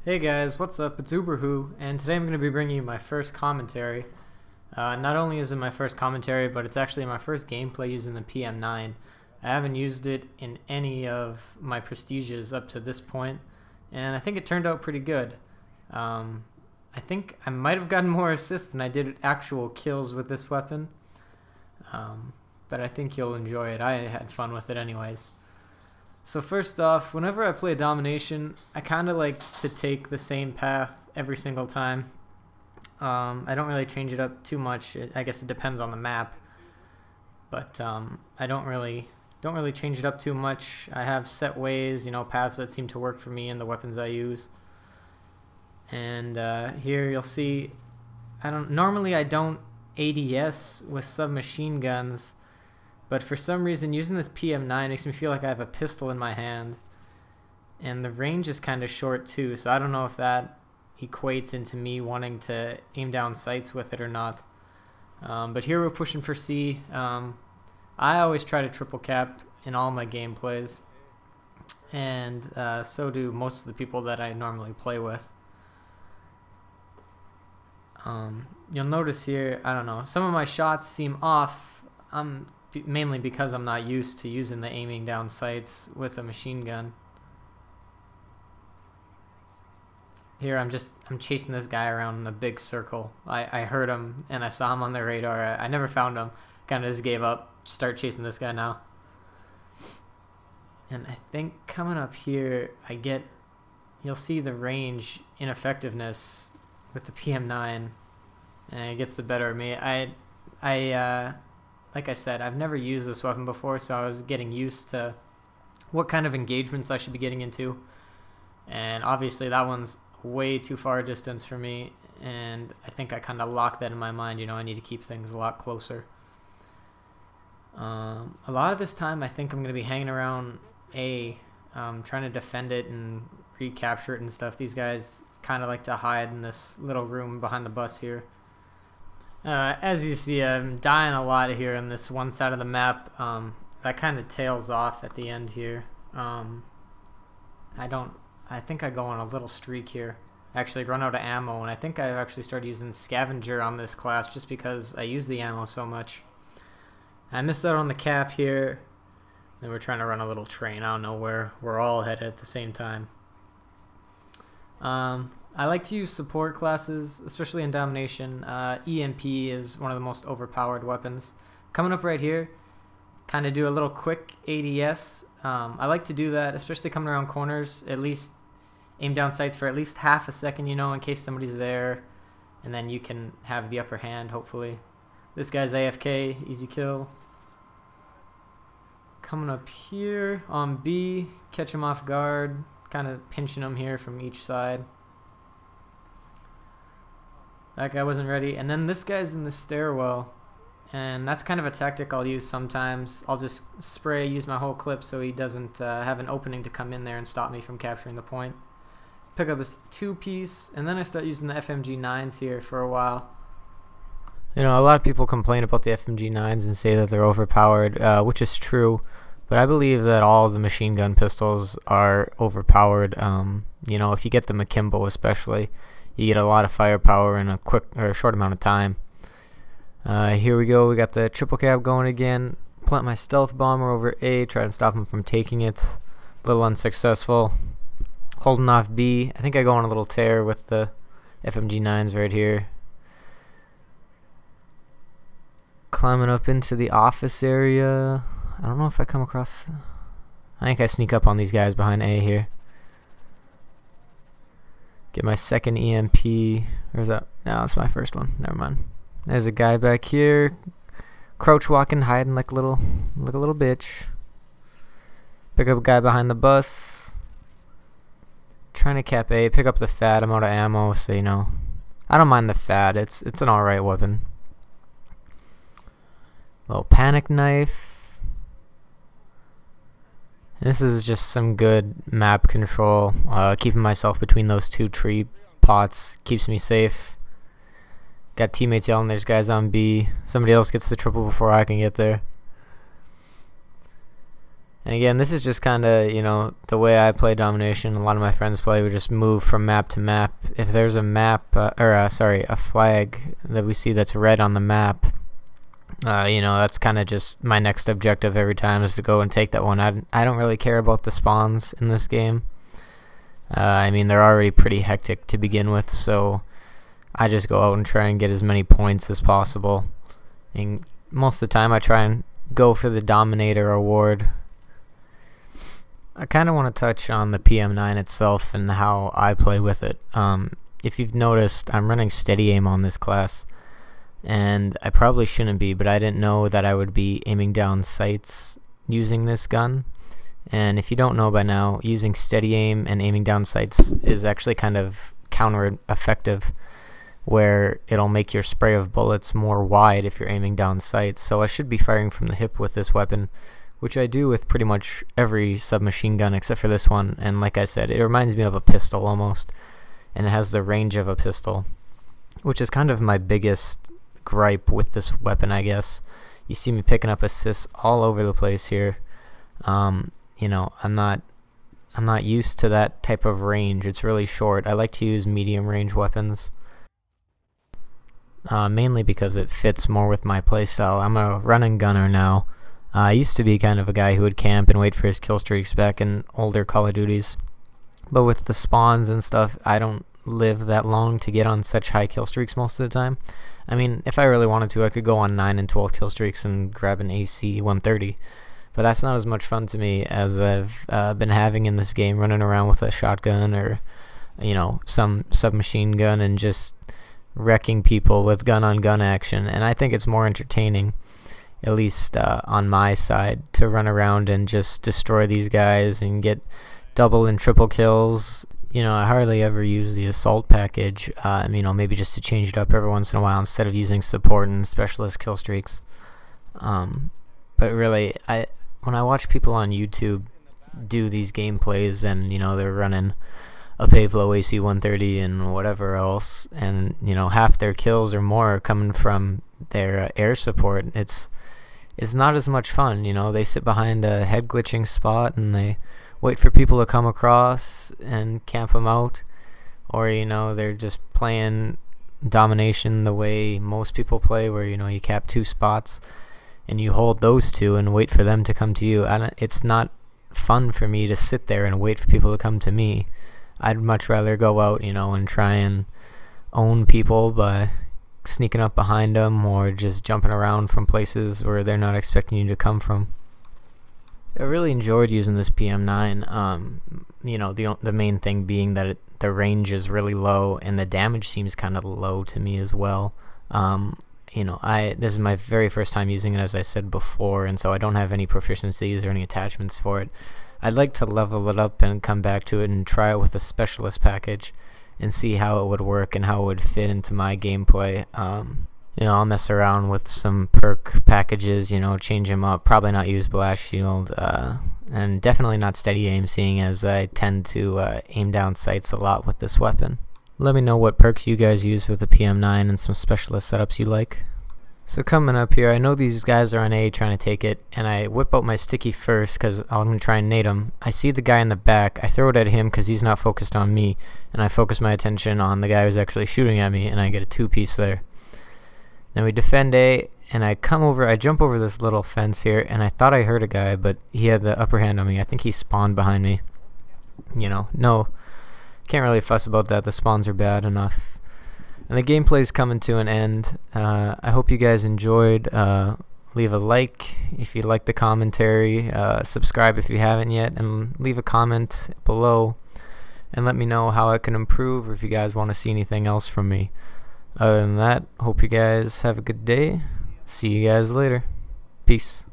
Hey guys, what's up? It's Uberwho, and today I'm going to be bringing you my first commentary. Not only is it my first commentary, but it's actually my first gameplay using the PM-9. I haven't used it in any of my prestiges up to this point, and I think it turned out pretty good. I think I might have gotten more assists than I did actual kills with this weapon, but I think you'll enjoy it. I had fun with it anyways. So first off, whenever I play Domination, I kind of like to take the same path every single time. I don't really change it up too much. I guess it depends on the map, but I don't really change it up too much. I have set ways, paths that seem to work for me and the weapons I use. And here you'll see, normally I don't ADS with submachine guns. But for some reason, using this PM-9 makes me feel like I have a pistol in my hand. And the range is kind of short too, so I don't know if that equates into me wanting to aim down sights with it or not. But here we're pushing for C. I always try to triple cap in all my gameplays. And so do most of the people that I normally play with. You'll notice here, I don't know, some of my shots seem off. Mainly because I'm not used to using the aiming down sights with a machine gun. Here I'm chasing this guy around in a big circle. I heard him and I saw him on the radar. I never found him. Kind of just gave up. Start chasing this guy now. And I think coming up here, you'll see the range ineffectiveness with the PM-9, and it gets the better of me. Like I said, I've never used this weapon before, so I was getting used to what kind of engagements I should be getting into. And obviously that one's way too far a distance for me, and I think I kind of locked that in my mind, I need to keep things a lot closer. A lot of this time I think I'm going to be hanging around A, trying to defend it and recapture it and stuff. These guys kind of like to hide in this little room behind the bus here. As you see, I'm dying a lot here on this one side of the map. That kind of tails off at the end here. I think I go on a little streak here. Actually run out of ammo, and I think I've actually started using scavenger on this class just because I use the ammo so much. I missed out on the cap here. Then we're trying to run a little train. I don't know where we're all headed at the same time. I like to use support classes, especially in Domination. EMP is one of the most overpowered weapons. Coming up right here, kind of do a little quick ADS. I like to do that, especially coming around corners. At least aim down sights for at least half a second, in case somebody's there. And then you can have the upper hand, hopefully. This guy's AFK, easy kill. Coming up here on B, catch him off guard. Kind of pinching him here from each side. That guy wasn't ready. And then this guy's in the stairwell. And that's kind of a tactic I'll use sometimes. I'll just spray, use my whole clip so he doesn't have an opening to come in there and stop me from capturing the point. Pick up this 2-piece, and then I start using the FMG9s here for a while. A lot of people complain about the FMG9s and say that they're overpowered, which is true. But I believe that all of the machine gun pistols are overpowered. If you get the Akimbo especially, you get a lot of firepower in a quick or a short amount of time. Here we go. We got the triple cab going again. Plant my stealth bomber over A. Try to stop him from taking it. A little unsuccessful. Holding off B. I think I go on a little tear with the FMG9s right here. Climbing up into the office area. I don't know if I come across. I think I sneak up on these guys behind A here. Get my second EMP. Where's that? No, it's my first one. Never mind. There's a guy back here, crouch walking, hiding like a little bitch. Pick up a guy behind the bus. Trying to cap A. Pick up the FAD. I'm out of ammo, so I don't mind the FAD. It's an alright weapon. Little panic knife. This is just some good map control. Keeping myself between those two tree pots keeps me safe. Got teammates yelling there's guys on B. Somebody else gets the triple before I can get there. And again, this is just kind of, the way I play domination. A lot of my friends play. We just move from map to map. If there's a map, a flag that we see that's red on the map, that's kind of just my next objective every time, is to go and take that one. I don't really care about the spawns in this game. I mean, they're already pretty hectic to begin with, so I just go out and try and get as many points as possible. And most of the time I try and go for the Dominator award. I kind of want to touch on the PM-9 itself and how I play with it. If you've noticed, I'm running steady aim on this class, and I probably shouldn't be, but I didn't know that I would be aiming down sights using this gun. And if you don't know by now, using steady aim and aiming down sights is actually kind of counter-effective, where it'll make your spray of bullets more wide if you're aiming down sights. So I should be firing from the hip with this weapon, which I do with pretty much every submachine gun except for this one. And like I said, it reminds me of a pistol almost, and it has the range of a pistol, which is kind of my biggest gripe with this weapon, I guess. You see me picking up assists all over the place here. I'm not used to that type of range. It's really short. I like to use medium range weapons, mainly because it fits more with my playstyle. I'm a running gunner now. I used to be kind of a guy who would camp and wait for his kill streaks back in older Call of Duties, but with the spawns and stuff, I don't live that long to get on such high kill streaks most of the time. I mean, if I really wanted to, I could go on 9 and 12 kill streaks and grab an AC 130, but that's not as much fun to me as I've been having in this game, running around with a shotgun or some submachine gun and just wrecking people with gun-on-gun action. And I think it's more entertaining, at least on my side, to run around and just destroy these guys and get double and triple kills. I hardly ever use the assault package, maybe just to change it up every once in a while instead of using support and specialist kill streaks. But really, when I watch people on YouTube do these gameplays and, they're running a Pavlo AC 130 and whatever else, and, half their kills or more are coming from their air support, it's not as much fun. They sit behind a head glitching spot and they wait for people to come across and camp them out, or they're just playing domination the way most people play, where you cap 2 spots and you hold those 2 and wait for them to come to you. It's not fun for me to sit there and wait for people to come to me. I'd much rather go out and try and own people by sneaking up behind them or just jumping around from places where they're not expecting you to come from. I really enjoyed using this PM-9. The main thing being that the range is really low and the damage seems kind of low to me as well. This is my very first time using it, as I said before, and so I don't have any proficiencies or any attachments for it. I'd like to level it up and come back to it and try it with a specialist package and see how it would work and how it would fit into my gameplay. I'll mess around with some perk packages, change them up. Probably not use blast shield, and definitely not steady aim, seeing as I tend to aim down sights a lot with this weapon. Let me know what perks you guys use with the PM-9 and some specialist setups you like. So coming up here, I know these guys are on A trying to take it, and I whip out my sticky first because I'm going to try and nade him. I see the guy in the back, I throw it at him because he's not focused on me, and I focus my attention on the guy who's actually shooting at me, and I get a 2-piece there. Then we defend A, and I jump over this little fence here, and I thought I heard a guy, but he had the upper hand on me. I think he spawned behind me. No, can't really fuss about that. The spawns are bad enough. And the gameplay's coming to an end. I hope you guys enjoyed. Leave a like if you like the commentary. Subscribe if you haven't yet, and leave a comment below and let me know how I can improve, or if you guys want to see anything else from me. Other than that, hope you guys have a good day. See you guys later. Peace.